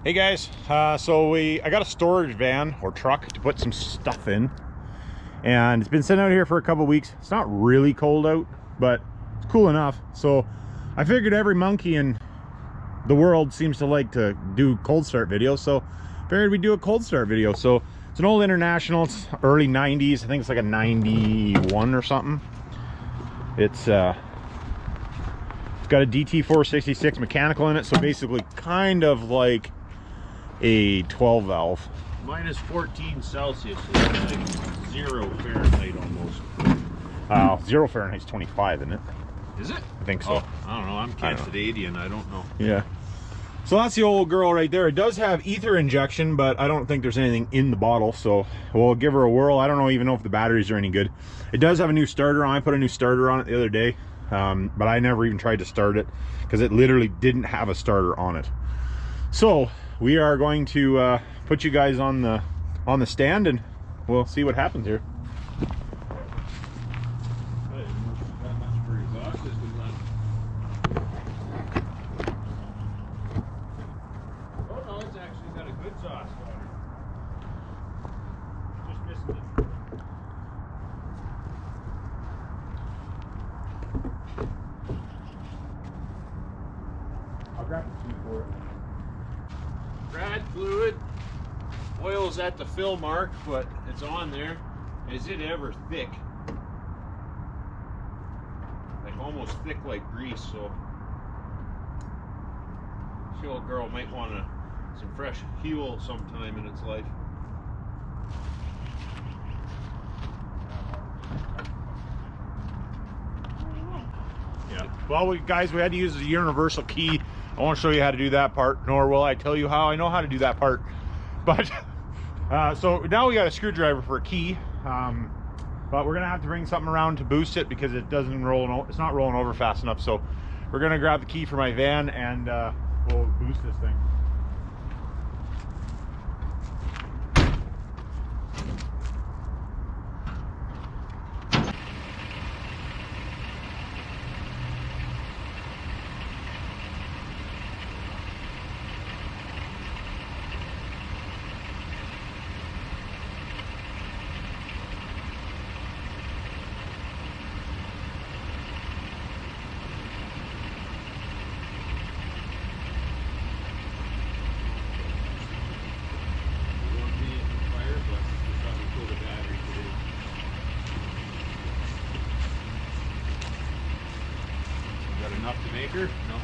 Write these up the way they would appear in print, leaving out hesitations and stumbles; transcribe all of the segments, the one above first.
Hey guys, I got a storage van or truck to put some stuff in, and it's been sitting out here for a couple weeks. It's not really cold out, but it's cool enough. So I figured every monkey in the world seems to like to do cold start videos, so I figured we'd do a cold start video. So it's an old International, it's early 90s, I think it's like a 91 or something. It's got a Dt466 mechanical in it, so basically kind of like a 12 valve. Minus 14 Celsius, so it's like 0 Fahrenheit almost. 0 Fahrenheit's 25, isn't it? Is it? I think so. Oh, I don't know. I'm Canadian. I don't know. Yeah. So that's the old girl right there. It does have ether injection, but I don't think there's anything in the bottle, so we'll give her a whirl. I don't even know if the batteries are any good. It does have a new starter on. I put a new starter on it the other day, but I never even tried to start it because it literally didn't have a starter on it. So we are going to put you guys on the stand, and we'll see what happens here. Brad fluid, oil's at the fill mark, but it's on there. Is it ever thick? Like almost thick like grease, so this old girl might want some fresh fuel sometime in its life. Yeah. Well, guys, we had to use a universal key. I won't show you how to do that part, nor will I tell you how I know how to do that part. But so now we got a screwdriver for a key, but we're gonna have to bring something around to boost it because it doesn't roll. It's not rolling over fast enough. So we're gonna grab the key for my van and we'll boost this thing. Enough to make her? No.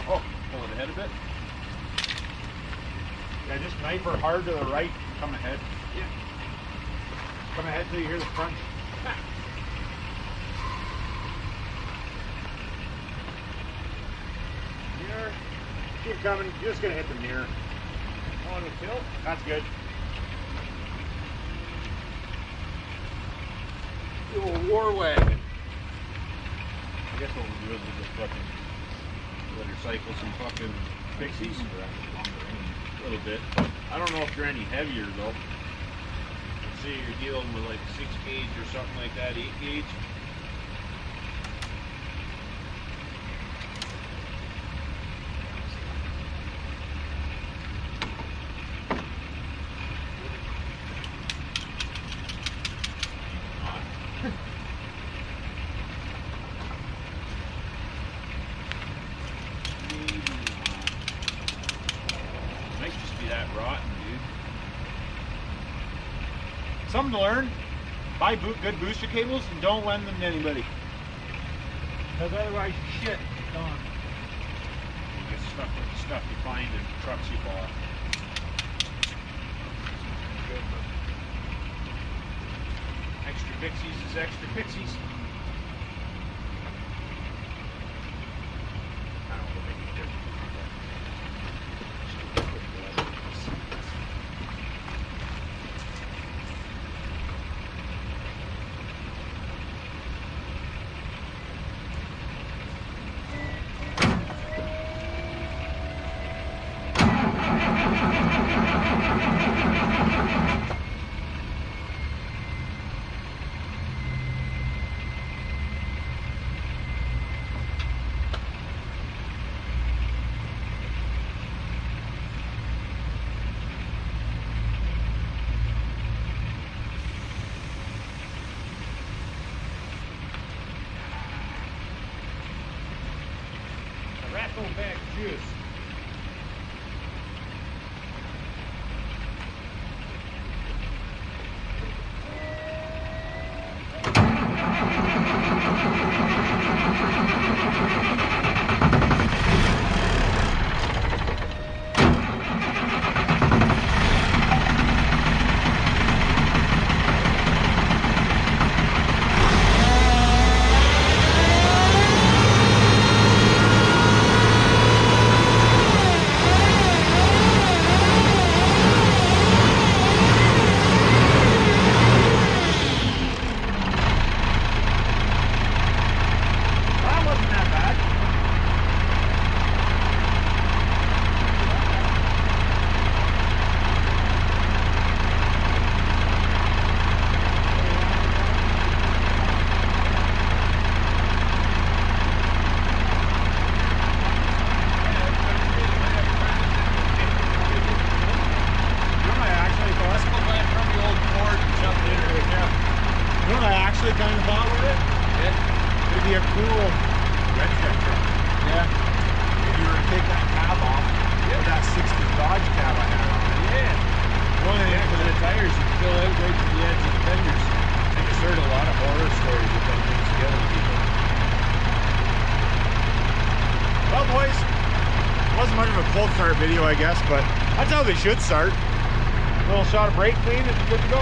Oh, pull it ahead a bit. Yeah, just knife her hard to the right. Come ahead. Yeah. Come ahead till you hear the crunch. Mirror. Keep coming. You're just gonna hit the mirror. On the tilt? That's good. The old war wagon. I guess what we'll do is we'll just fucking Let her cycle some fucking fixies. A little bit. I don't know if they're any heavier though. Let's say you're dealing with like 6 gauge or something like that, 8 gauge. Might just be that rotten, dude. Something to learn. Buy good booster cables and don't lend them to anybody. Because otherwise shit is gone. You get stuck with the stuff you find in trucks you bought. Good, but extra pixies is extra pixies. I don't know if they make a difference. no back juice. Kind of thought with it? Yeah. It'd be a cool red check truck. Yeah. If you were to take that cab off, that 60 Dodge cab I had on it. Yeah. Well, yeah, because the tires you fill out right to the edge of the fenders. I just heard a lot of horror stories with them things together. Well, boys, wasn't much of a cold start video, I guess, but that's how they should start. A little shot of brake clean and good to go.